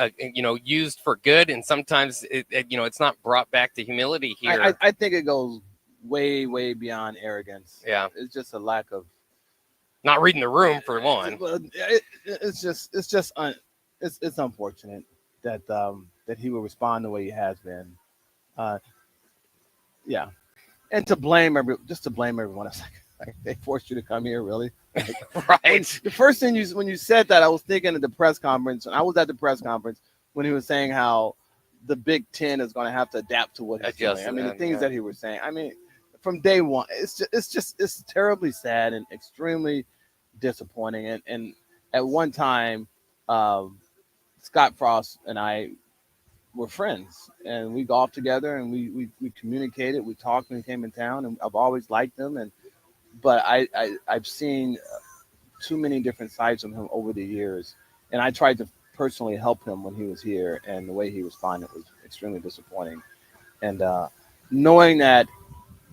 used for good, and sometimes it's not brought back to humility here. I think it goes way, way beyond arrogance. Yeah, it's just a lack of not reading the room for one. It's unfortunate that he will respond the way he has been. Yeah, and to blame everyone. It's like they forced you to come here, really? Like, right. The first thing when you said that, I was thinking of the press conference, and I was at the press conference when he was saying how the Big Ten is going to have to adapt to what he's doing. I mean, the things that he was saying. I mean, from day one, it's terribly sad and extremely disappointing. And at one time, Scott Frost and I were friends, and we golfed together, and we communicated, we talked when he came in town, and I've always liked him. But I've seen too many different sides of him over the years, and I tried to personally help him when he was here, and the way he responded was extremely disappointing. And knowing that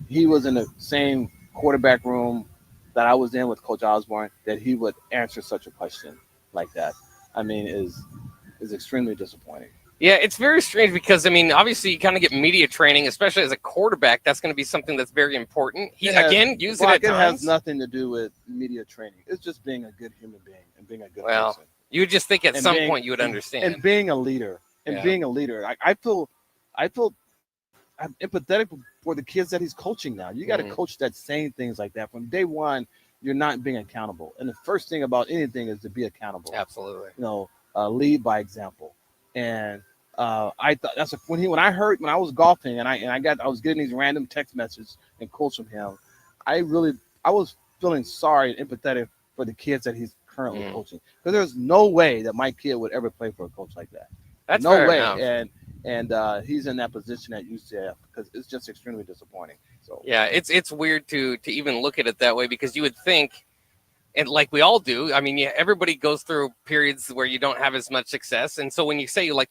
he was in the same quarterback room that I was in with Coach Osborne, that he would answer such a question like that, I mean, is extremely disappointing. Yeah, it's very strange because, I mean, obviously you kind of get media training, especially as a quarterback. That's going to be something that's very important. Use it at times. It has nothing to do with media training. It's just being a good human being and being a good person. You would just think at some point you would understand. And being a leader. I feel I'm empathetic for the kids that he's coaching now. You got to coach that saying things like that from day one. You're not being accountable, and the first thing about anything is to be accountable. Absolutely. Lead by example. And I thought that's when I was golfing and I was getting these random text messages and quotes from him. I was feeling sorry and empathetic for the kids that he's currently coaching, because there's no way that my kid would ever play for a coach like that. That's no way. Enough. And he's in that position at UCF because it's just extremely disappointing. So yeah, it's weird to even look at it that way, because you would think, and like we all do, I mean, everybody goes through periods where you don't have as much success, and so when you say when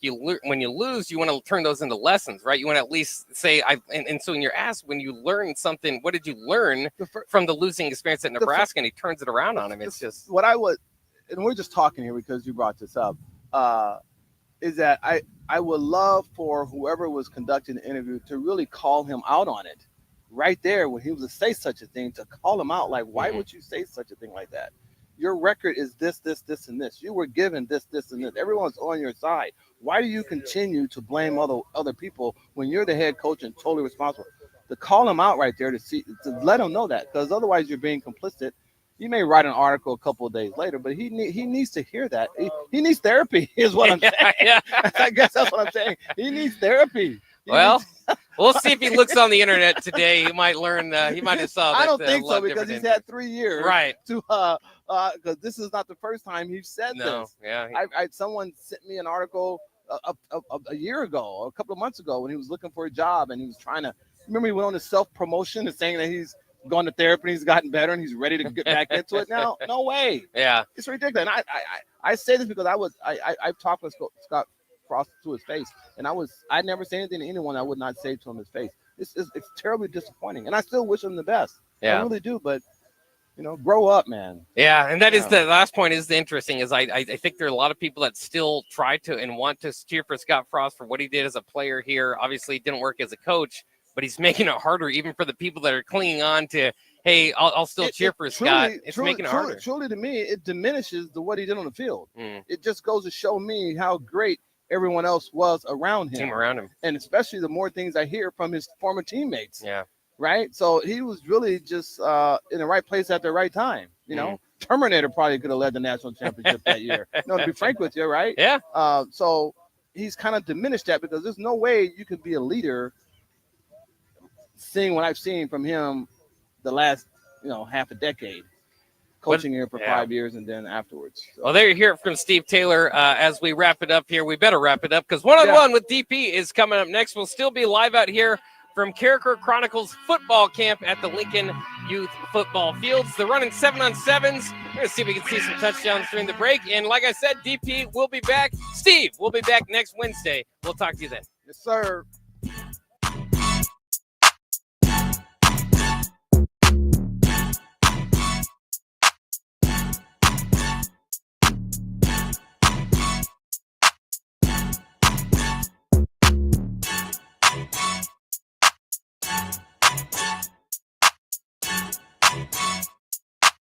you lose, you want to turn those into lessons, right? You want to at least say, and so when you're asked, when you learn something, what did you learn from the losing experience at Nebraska? And he turns it around on him. It's just what I would, and we're just talking here because you brought this up, is that I would love for whoever was conducting the interview to really call him out on it. Right there, when he was to say such a thing, to call him out, like, why would you say such a thing like that? Your record is this, and this. You were given this, and this. Everyone's on your side. Why do you continue to blame other people when you're the head coach and totally responsible? To call him out right there, to let him know that, because otherwise you're being complicit. You may write an article a couple of days later, but he needs to hear that. He needs therapy, is what I'm saying. Yeah. I guess that's what I'm saying. He needs therapy. We'll see if he looks on the internet today. He might learn. He might have saw that. I don't think so, because he's had 3 years, right? To because this is not the first time he's said this. Yeah. Someone sent me an article a year ago, a couple of months ago, when he was looking for a job and he was trying to. Remember, he went on his self-promotion and saying that he's gone to therapy and he's gotten better and he's ready to get back into it now. No way. Yeah, it's ridiculous. And I say this because I've talked with Scott Frost to his face, and I never say anything to anyone I would not say to him his face. It's terribly disappointing, and I still wish him the best. Yeah, I really do. But grow up, man. Yeah, and that is the last point. Is interesting. Is I think there are a lot of people that still try to and want to cheer for Scott Frost for what he did as a player here. Obviously, it didn't work as a coach, but he's making it harder even for the people that are clinging on to. Hey, I'll still cheer for Scott. It's making it harder. Truly, to me, it diminishes what he did on the field. It just goes to show me how great everyone else was around him. Team around him. And especially the more things I hear from his former teammates. Yeah. Right? So he was really just in the right place at the right time. You know, Terminator probably could have led the national championship that year. No, to be frank with you, right? Yeah. So he's kind of diminished that because there's no way you can be a leader seeing what I've seen from him the last, half a decade. Coaching here for 5 years and then afterwards. So. Well, there you hear it from Steve Taylor. As we wrap it up here, we better wrap it up because one-on-one with DP is coming up next. We'll still be live out here from Carriker Chronicles football camp at the Lincoln Youth Football Fields. They're running 7-on-7s. We're going to see if we can see some touchdowns during the break. And like I said, DP will be back. Steve will be back next Wednesday. We'll talk to you then. Yes, sir.